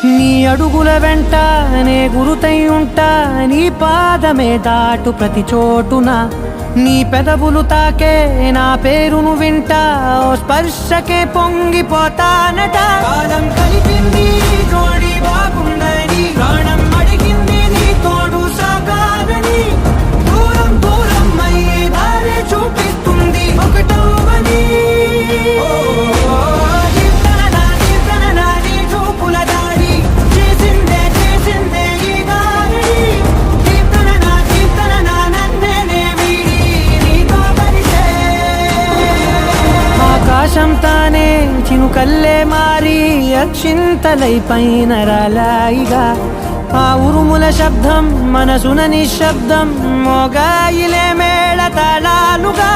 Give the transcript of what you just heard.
నీ అడుగుల వెంట నే గురుతై ఉంటా, నీ పాదమే దాటు ప్రతి చోటున, నీ పెదవులు తాకే నా పేరును వింటా, ఓ స్పర్శకే పొంగిపోతానట. కాలం కలిపింది జోడి బాగుందని, ప్రాణం అడిగింది నీ తోడు సాగాలని, దూరం దూరం అయ్యే దారి చూపిస్తుంది ఒకటవని. ఆకాశం తానే చినుకల్లే మారి అక్షింతలై పైన రాలాయిగా, ఆ ఉరుముల శబ్దం మనసున నిశ్శబ్దం మోగాయిలే మేళ తాళాలుగా.